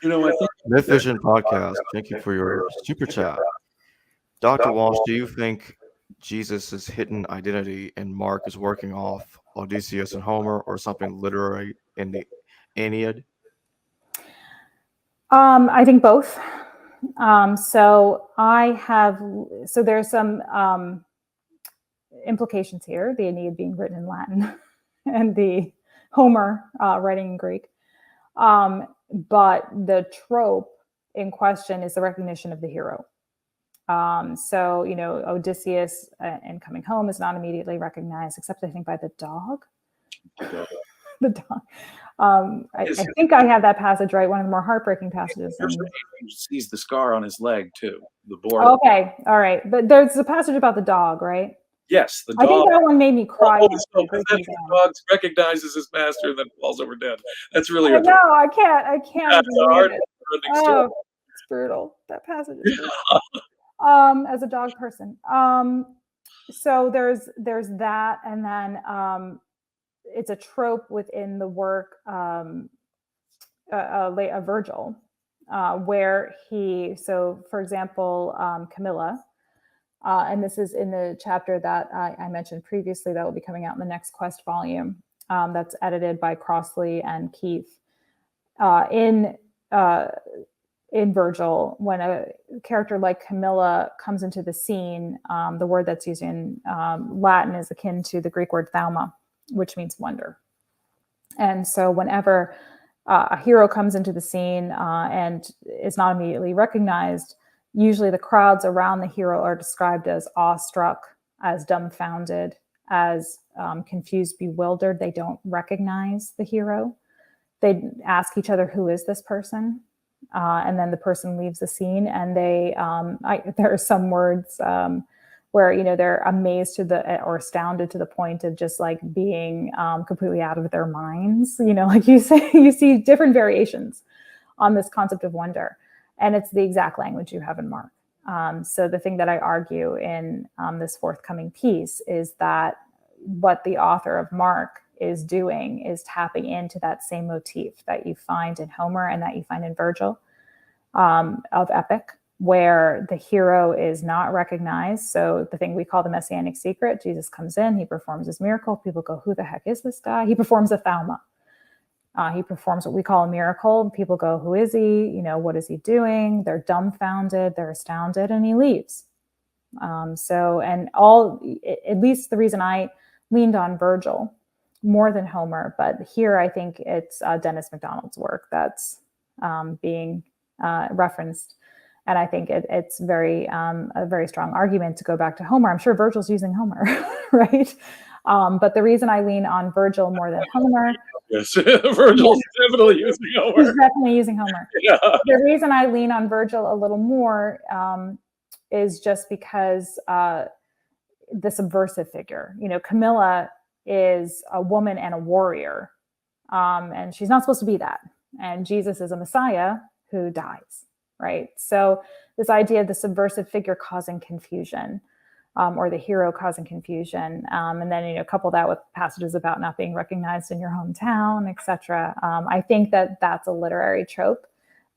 I think Myth Vision Podcast, thank you for your super chat. Dr. Walsh, do you think Jesus' hidden identity in Mark is working off Odysseus and Homer or something literary in the Aeneid? I think both. So there's some implications here, the Aeneid being written in Latin and the Homer writing in Greek. But the trope in question is the recognition of the hero. So, Odysseus in coming home is not immediately recognized, except I think by the dog. The dog. I think I have that passage right, one of the more heartbreaking passages. He sees the scar on his leg, too. The board. Okay, all right. But there's a passage about the dog, right? Yes, the dog. I think that one made me cry. The dog recognizes his master and then falls over dead. That's really I know, I can't. That's a hard story. It's brutal. That passage is brutal. As a dog person. So there's that, and then it's a trope within the work of Virgil, where for example, Camilla, and this is in the chapter that I mentioned previously that will be coming out in the next Quest volume, that's edited by Crossley and Keith. In Virgil, when a character like Camilla comes into the scene, the word that's used in Latin is akin to the Greek word thauma, which means wonder. And so whenever a hero comes into the scene and is not immediately recognized, usually the crowds around the hero are described as awestruck, as dumbfounded, as confused, bewildered. They don't recognize the hero. They ask each other, who is this person? And then the person leaves the scene, and there are some words where they're amazed or astounded to the point of just like being completely out of their minds. Like you say, you see different variations on this concept of wonder, and it's the exact language you have in Mark. So the thing that I argue in this forthcoming piece is that what the author of Mark is doing is tapping into that same motif that you find in Homer and that you find in Virgil of epic, where the hero is not recognized. So the thing we call the messianic secret, Jesus comes in, he performs his miracle. People go, who the heck is this guy? He performs a thauma. He performs what we call a miracle. People go, who is he? What is he doing? They're dumbfounded, they're astounded, and he leaves. At least the reason I leaned on Virgil more than Homer, but here I think it's Dennis MacDonald's work that's being referenced, and I think it's a very strong argument to go back to Homer. I'm sure Virgil's using Homer, right? But the reason I lean on Virgil more than Homer, yes, Virgil's definitely using Homer. He's definitely using Homer. Yeah. The reason I lean on Virgil a little more is just because the subversive figure. Camilla is a woman and a warrior, and she's not supposed to be that. And Jesus is a Messiah who dies, right? So this idea of the subversive figure causing confusion, or the hero causing confusion, and then couple that with passages about not being recognized in your hometown, etc. I think that that's a literary trope,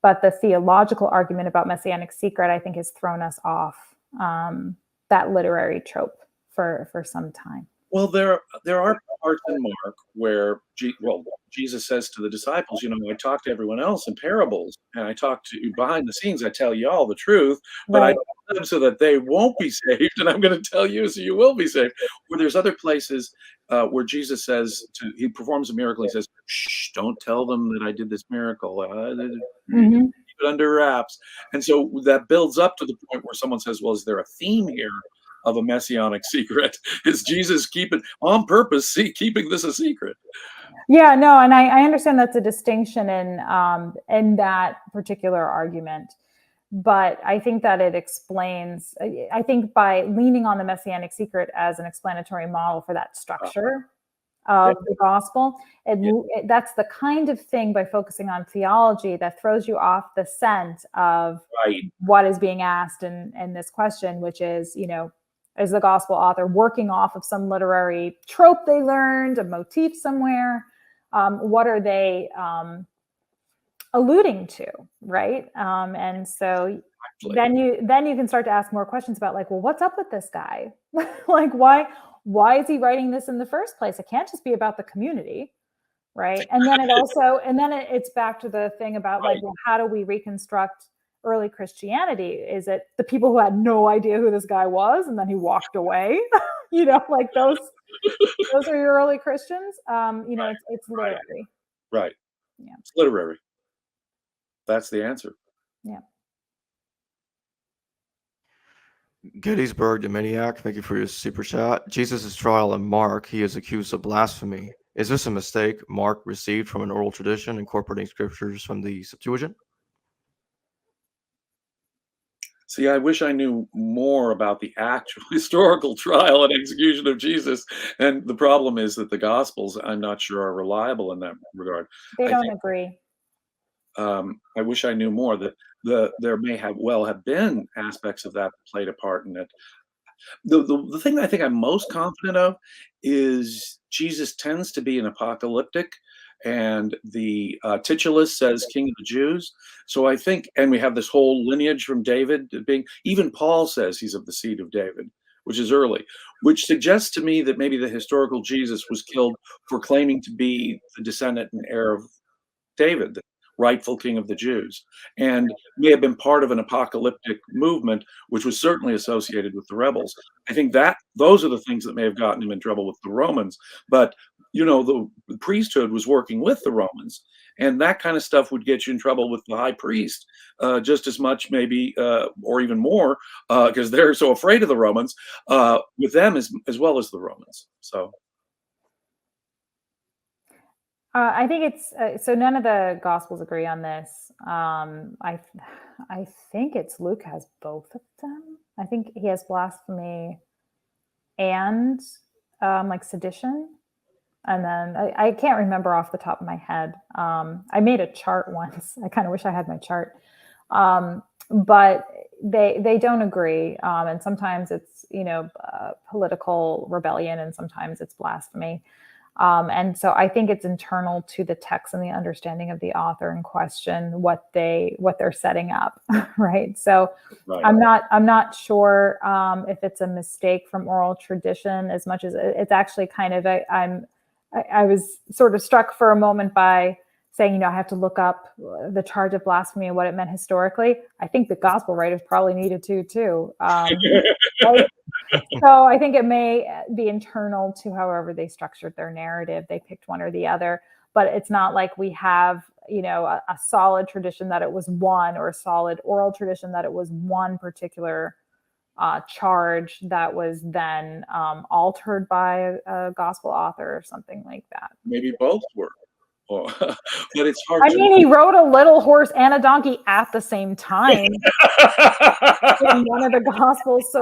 but the theological argument about messianic secret, I think, has thrown us off that literary trope for some time. Well, there are parts in Mark where Jesus says to the disciples, I talk to everyone else in parables, and I talk to you behind the scenes. I tell you all the truth, but I tell them so that they won't be saved, and I'm going to tell you so you will be saved. Where there's other places where Jesus says he performs a miracle. He says, "Shh, don't tell them that I did this miracle. Keep it under wraps." And so that builds up to the point where someone says, "Well, is there a theme here of a messianic secret? Is Jesus keeping this a secret?" Yeah, no, and I understand that's a distinction in that particular argument, but I think that it explains. I think by leaning on the messianic secret as an explanatory model for that structure of the gospel, that's the kind of thing, by focusing on theology, that throws you off the scent of what is being asked in this question, which is, is the gospel author working off of some literary trope they learned, a motif somewhere? What are they alluding to, right? And so then you can start to ask more questions about, like, well, what's up with this guy? Like, why is he writing this in the first place? It can't just be about the community, right? And then it's back to the thing about, like, well, how do we reconstruct early Christianity? Is it the people who had no idea who this guy was and then he walked away? Like those are your early Christians. It's literary. Right. Yeah. It's literary. That's the answer. Yeah. Gettysburg, the Maniac, thank you for your super chat. Jesus' trial in Mark, he is accused of blasphemy. Is this a mistake Mark received from an oral tradition incorporating scriptures from the Septuagint? See, I wish I knew more about the actual historical trial and execution of Jesus. And the problem is that the Gospels, I'm not sure, are reliable in that regard. They don't agree. I wish I knew more. That there may have been aspects of that played a part in it. The thing that I think I'm most confident of is Jesus tends to be an apocalyptic, and the titulus says King of the Jews. So I think, and we have this whole lineage from David being, even Paul says he's of the seed of David, which is early, which suggests to me that maybe the historical Jesus was killed for claiming to be the descendant and heir of David, the rightful king of the Jews, and may have been part of an apocalyptic movement, which was certainly associated with the rebels. I think that those are the things that may have gotten him in trouble with the Romans. But the priesthood was working with the Romans, and that kind of stuff would get you in trouble with the high priest just as much, maybe, or even more, because they're so afraid of the Romans, with them as well as the Romans. So. I think it's so none of the Gospels agree on this. I think it's Luke has both of them. I think he has blasphemy and like sedition. And then I can't remember off the top of my head. I made a chart once. I kind of wish I had my chart. But they don't agree. And sometimes it's, political rebellion, and sometimes it's blasphemy. And so I think it's internal to the text and the understanding of the author in question, what they're setting up, right? So right. I'm not sure if it's a mistake from oral tradition as much as it's actually kind of I was sort of struck for a moment by saying, I have to look up the charge of blasphemy and what it meant historically. I think the gospel writers probably needed to too. Right? So I think it may be internal to however they structured their narrative. They picked one or the other, but it's not like we have, a solid tradition that it was one, or a solid oral tradition that it was one particular charge that was then altered by a gospel author or something like that. Maybe both were. But it's hard. He wrote a little horse and a donkey at the same time in one of the gospels. So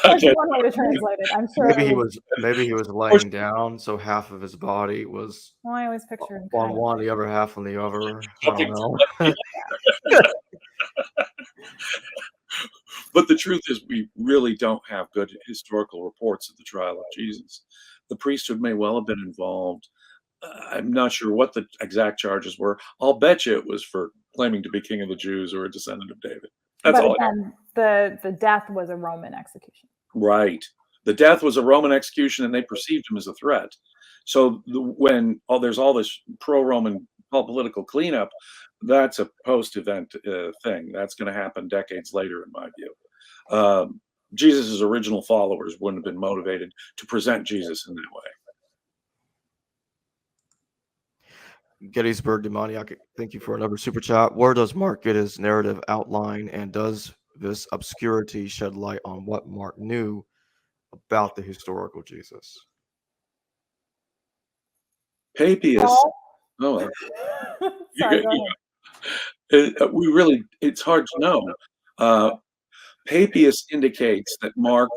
there's one way to translate it. I'm sure. Maybe he was laying down, so half of his body was. Well, I always pictured on one, the other half on the other. I don't know. But the truth is, we really don't have good historical reports of the trial of Jesus. The priesthood may well have been involved. I'm not sure what the exact charges were. I'll bet you it was for claiming to be king of the Jews or a descendant of David. That's all. Again, the death was a Roman execution. Right. The death was a Roman execution, and they perceived him as a threat. So when there's all this pro-Roman political cleanup, that's a post-event thing. That's going to happen decades later, in my view. Jesus' original followers wouldn't have been motivated to present Jesus in that way. Gettysburg Demoniac, thank you for another super chat. Where does Mark get his narrative outline, and does this obscurity shed light on what Mark knew about the historical Jesus? Papias. Oh, sorry, it's hard to know. Papias indicates that Mark,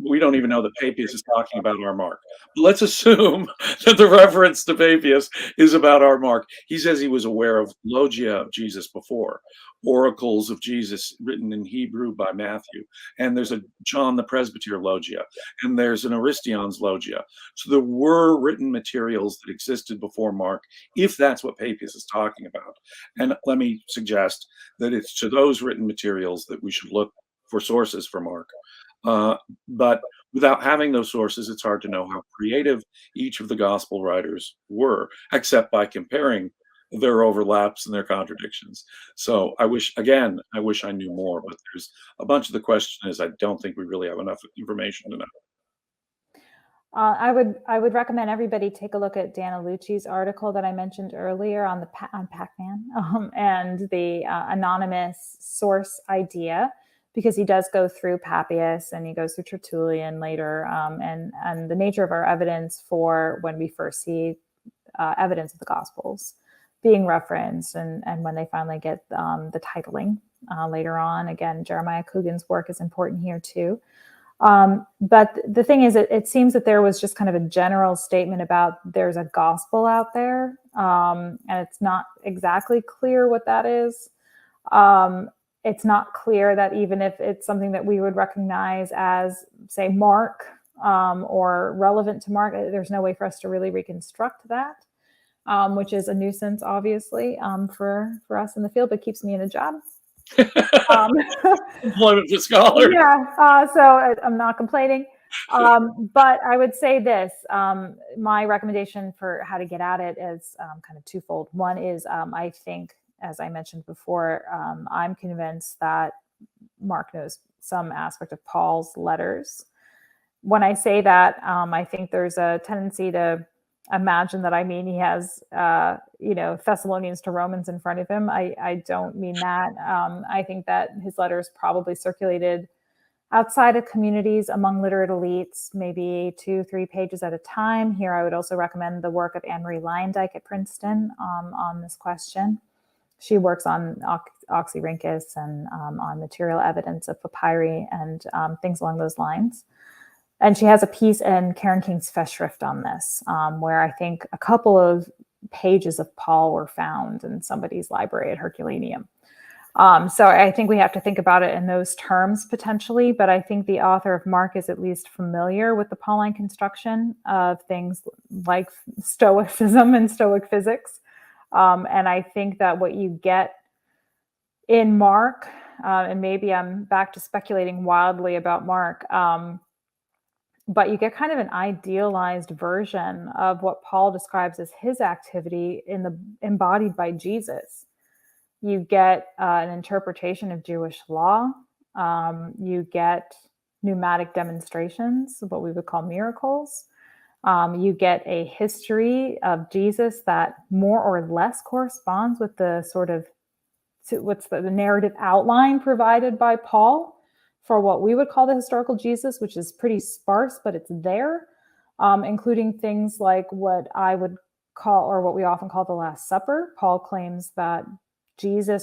we don't even know that Papias is talking about our Mark. But let's assume that the reference to Papias is about our Mark. He says he was aware of logia of Jesus before, oracles of Jesus written in Hebrew by Matthew. And there's a John the Presbyter logia, and there's an Aristion's logia. So there were written materials that existed before Mark, if that's what Papias is talking about. And let me suggest that it's to those written materials that we should look for sources for Mark. But without having those sources, it's hard to know how creative each of the gospel writers were, except by comparing their overlaps and their contradictions. So I wish I knew more, but there's a bunch of the question is I don't think we really have enough information to know. I would recommend everybody take a look at Dan Alucci's article that I mentioned earlier on Pac-Man and the anonymous source idea, because he does go through Papias and he goes through Tertullian later, and the nature of our evidence for when we first see evidence of the Gospels being referenced, and when they finally get the titling later on. Again, Jeremiah Coogan's work is important here too. But the thing is, it seems that there was just kind of a general statement about there's a gospel out there, and it's not exactly clear what that is. It's not clear that even if it's something that we would recognize as, say, Mark, or relevant to Mark, there's no way for us to really reconstruct that, which is a nuisance, obviously, for us in the field, but keeps me in a job. Employment for scholars. Yeah, so I'm not complaining. But I would say this, my recommendation for how to get at it is kind of twofold. One is, I think, as I mentioned before, I'm convinced that Mark knows some aspect of Paul's letters. When I say that, I think there's a tendency to imagine that I mean he has, Thessalonians to Romans in front of him. I don't mean that. I think that his letters probably circulated outside of communities among literate elites, maybe 2-3 pages at a time. Here, I would also recommend the work of Anne-Marie Leyendyke at Princeton on this question. She works on Oxyrhynchus and on material evidence of papyri and things along those lines. And she has a piece in Karen King's Festschrift on this, where I think a couple of pages of Paul were found in somebody's library at Herculaneum. So I think we have to think about it in those terms potentially, but I think the author of Mark is at least familiar with the Pauline construction of things like Stoicism and Stoic physics. And I think that what you get in Mark, and maybe I'm back to speculating wildly about Mark, but you get kind of an idealized version of what Paul describes as his activity embodied by Jesus. You get an interpretation of Jewish law. You get pneumatic demonstrations, what we would call miracles. You get a history of Jesus that more or less corresponds with the sort of the narrative outline provided by Paul for what we would call the historical Jesus, which is pretty sparse, but it's there, including things like what I would call, or what we often call, the Last Supper. Paul claims that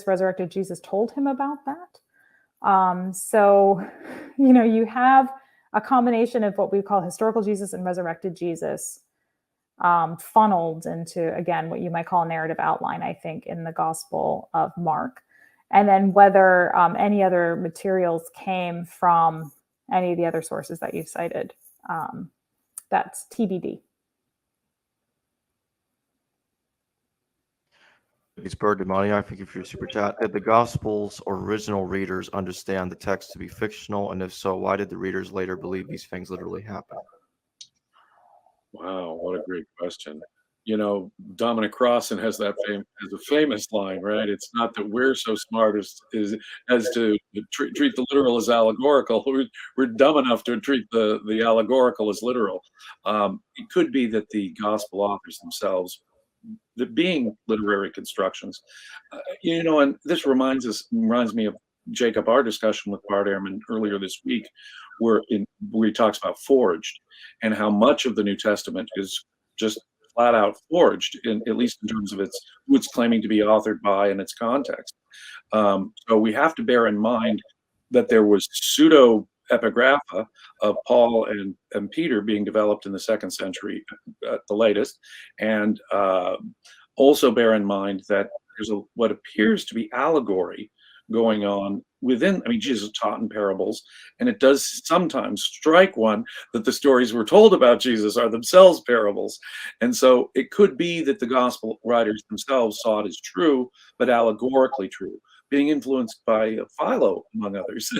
resurrected Jesus told him about that. So, you have a combination of what we call historical Jesus and resurrected Jesus funneled into, again, what you might call a narrative outline, I think, in the Gospel of Mark. And then whether any other materials came from any of the other sources that you've cited, that's TBD. It's Bird Money. I thank you for your super chat. Did the Gospels original readers understand the text to be fictional? And if so, why did the readers later believe these things literally happened? Wow, what a great question. Dominic Crossan has a famous line, right? It's not that we're so smart as to treat the literal as allegorical. We're dumb enough to treat the allegorical as literal. It could be that the gospel authors themselves, that being literary constructions, and this reminds me of Jacob, our discussion with Bart Ehrman earlier this week, where he talks about forged and how much of the New Testament is just flat out forged, at least in terms of who it's claiming to be authored by and its context. So we have to bear in mind that there was pseudo epigrapha of Paul and Peter being developed in the 2nd century at the latest. And also bear in mind that there's what appears to be allegory going on within. I mean, Jesus taught in parables, and it does sometimes strike one that the stories we're told about Jesus are themselves parables. And so it could be that the gospel writers themselves saw it as true, but allegorically true, being influenced by Philo, among others,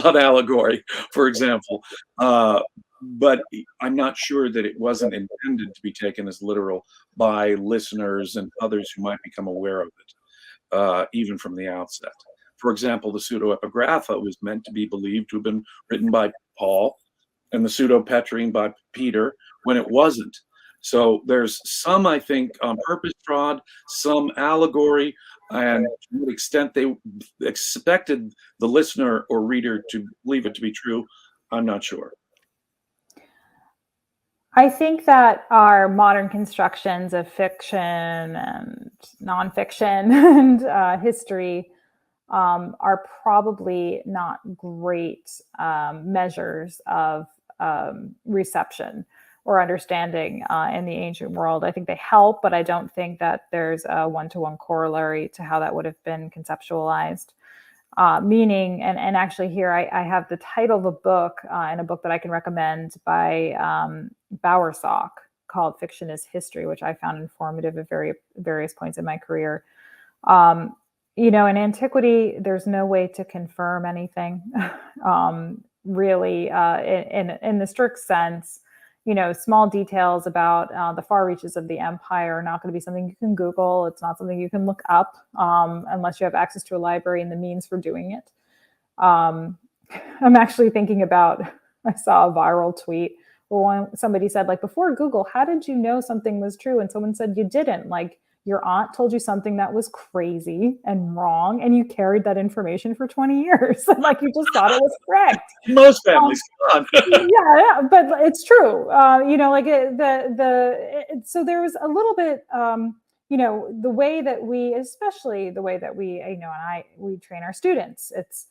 on allegory, for example. But I'm not sure that it wasn't intended to be taken as literal by listeners and others who might become aware of it, even from the outset. For example, the pseudo-epigrapha was meant to be believed to have been written by Paul, and the pseudo-petrine by Peter, when it wasn't. So there's some, I think, on purpose fraud, some allegory, and to what extent they expected the listener or reader to believe it to be true, I'm not sure. I think that our modern constructions of fiction and nonfiction and history are probably not great measures of reception or understanding in the ancient world. I think they help, but I don't think that there's a one-to-one corollary to how that would have been conceptualized. Meaning, and actually here I have the title of a book, and a book that I can recommend by Bowersock called Fiction is History, which I found informative at various points in my career. In antiquity, there's no way to confirm anything, really, in the strict sense. Small details about the far reaches of the empire are not going to be something you can Google. It's not something you can look up unless you have access to a library and the means for doing it. I'm actually thinking about, I saw a viral tweet where somebody said, like, before Google, how did you know something was true? And someone said, you didn't. Like, your aunt told you something that was crazy and wrong, and you carried that information for 20 years. Like, you just thought it was correct. Most families, come on. yeah, but it's true. So there was a little bit, the way that we, especially the way that we, we train our students. It's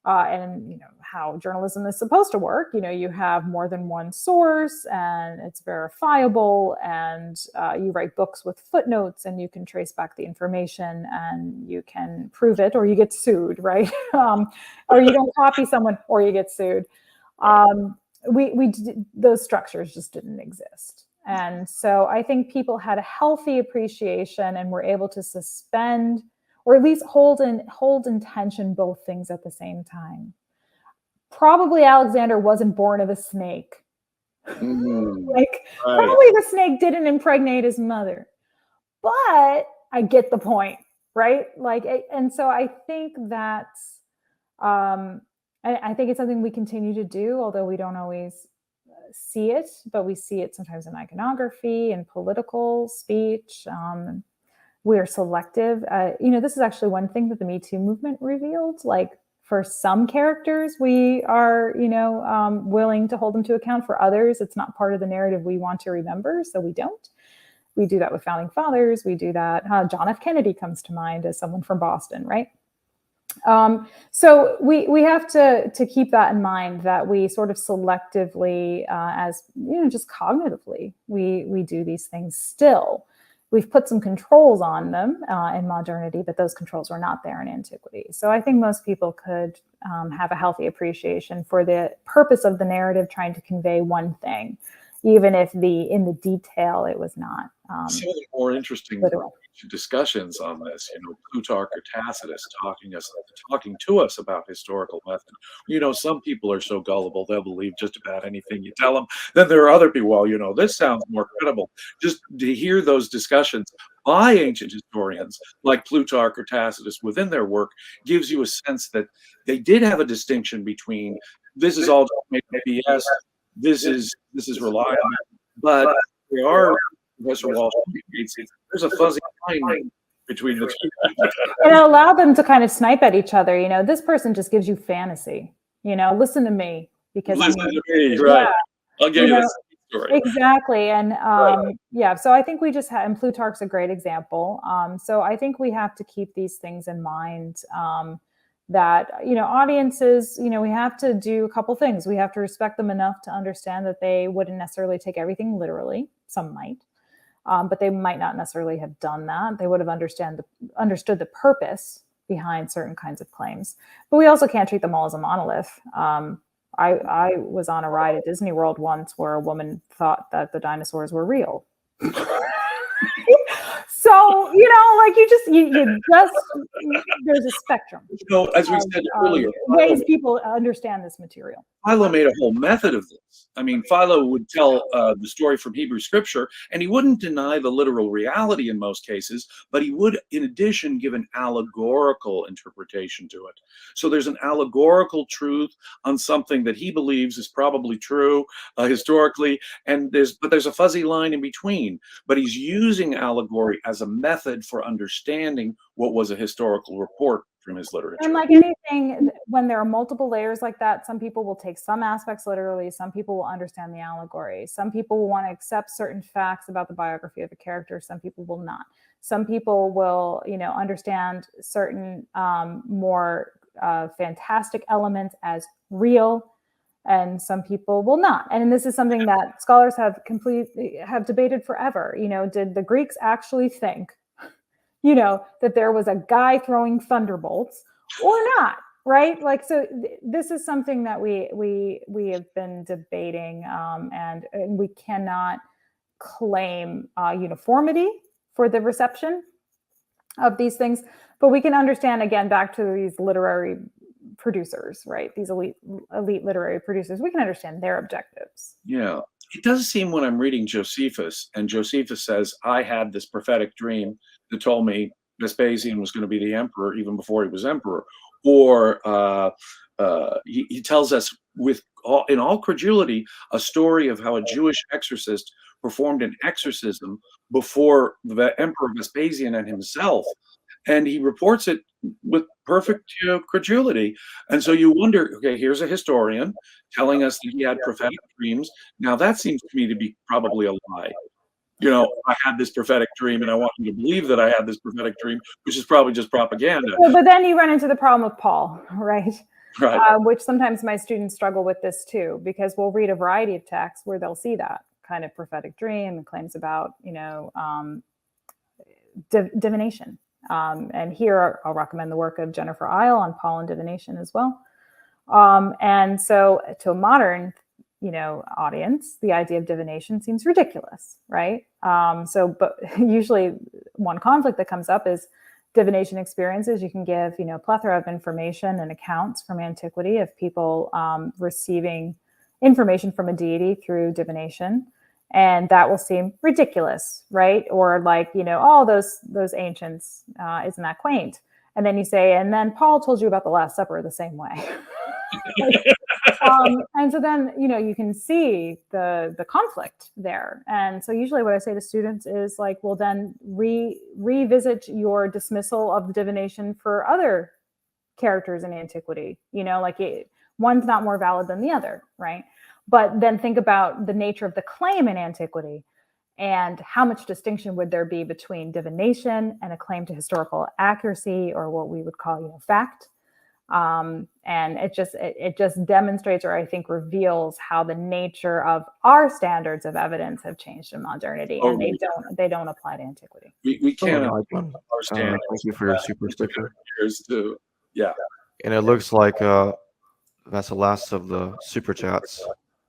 and how journalism is supposed to work. You have more than one source, and it's verifiable, and you write books with footnotes, and you can trace back the information, and you can prove it, or you get sued, right? Or you don't copy someone, or you get sued. Those structures just didn't exist. And so I think people had a healthy appreciation and were able to suspend, or at least hold in tension both things at the same time. Probably Alexander wasn't born of a snake. Probably the snake didn't impregnate his mother. But I get the point, right? And so I think that's, I think it's something we continue to do, although we don't always see it, but we see it sometimes in iconography and political speech. We are selective. This is actually one thing that the Me Too movement revealed. Like, for some characters, we are, willing to hold them to account. For others, it's not part of the narrative we want to remember, so we don't. We do that with founding fathers. We do that. John F. Kennedy comes to mind as someone from Boston, right? So we have to keep that in mind, that we sort of selectively, as just cognitively, we do these things still. We've put some controls on them in modernity, but those controls were not there in antiquity. So I think most people could have a healthy appreciation for the purpose of the narrative trying to convey one thing, even if in the detail it was not. Some of the more interesting literal discussions on this, Plutarch or Tacitus talking to us about historical method. Some people are so gullible they'll believe just about anything you tell them. Then there are other people, well, this sounds more credible. Just to hear those discussions by ancient historians like Plutarch or Tacitus within their work gives you a sense that they did have a distinction between this is all BS, this is reliable, but there are, Professor Walsh, there's a fuzzy line between the two. And it allowed them to kind of snipe at each other. This person just gives you fantasy. Listen to me, because listen to me, right? Yeah. I'll give you a story. Exactly, and So I think we just have, and Plutarch's a great example. So I think we have to keep these things in mind. that, audiences, we have to do a couple things. We have to respect them enough to understand that they wouldn't necessarily take everything literally. Some might, but they might not necessarily have done that. They would have understood the purpose behind certain kinds of claims. But we also can't treat them all as a monolith. I was on a ride at Disney World once where a woman thought that the dinosaurs were real. So, you just, there's a spectrum. As we said earlier, ways people understand this material. Philo made a whole method of this. I mean, Philo would tell the story from Hebrew scripture, and he wouldn't deny the literal reality in most cases, but he would, in addition, give an allegorical interpretation to it. So there's an allegorical truth on something that he believes is probably true historically, and there's a fuzzy line in between. But he's using allegory as a method for understanding what was a historical report from his literature. And like anything, when there are multiple layers like that, some people will take some aspects literally, some people will understand the allegory, some people will want to accept certain facts about the biography of a character, some people will not. Some people will, understand certain more fantastic elements as real, and some people will not. And this is something that scholars have debated forever. Did the Greeks actually think that there was a guy throwing thunderbolts or not, right? So this is something that we have been debating, and we cannot claim uniformity for the reception of these things, but we can understand, again, back to these literary producers, right? These elite literary producers, we can understand their objectives. Yeah. It does seem when I'm reading Josephus, and Josephus says, I had this prophetic dream that told me Vespasian was going to be the emperor even before he was emperor. Or he tells us in all credulity a story of how a Jewish exorcist performed an exorcism before the emperor Vespasian and himself. And he reports it with perfect credulity. And so you wonder, okay, here's a historian telling us that he had prophetic dreams. Now that seems to me to be probably a lie. I had this prophetic dream and I want you to believe that I had this prophetic dream, which is probably just propaganda. But then you run into the problem of Paul, right? Right. Which sometimes my students struggle with this too, because we'll read a variety of texts where they'll see that kind of prophetic dream and claims about, divination. And here I'll recommend the work of Jennifer Isle on Paul and divination as well. And so to a modern, audience, the idea of divination seems ridiculous, right? But usually one conflict that comes up is divination experiences. You can give, a plethora of information and accounts from antiquity of people receiving information from a deity through divination. And that will seem ridiculous, right? Or those ancients, isn't that quaint? And then you say, and then Paul told you about the Last Supper the same way. And so then, you can see the conflict there. And so usually what I say to students is well, then revisit your dismissal of the divination for other characters in antiquity. One's not more valid than the other, right? But then think about the nature of the claim in antiquity and how much distinction would there be between divination and a claim to historical accuracy, or what we would call, fact. And it just demonstrates, or I think reveals, how the nature of our standards of evidence have changed in modernity, and they don't apply to antiquity. We can't understand. Thank you for your super sticker. Yeah. And it looks like that's the last of the super chats.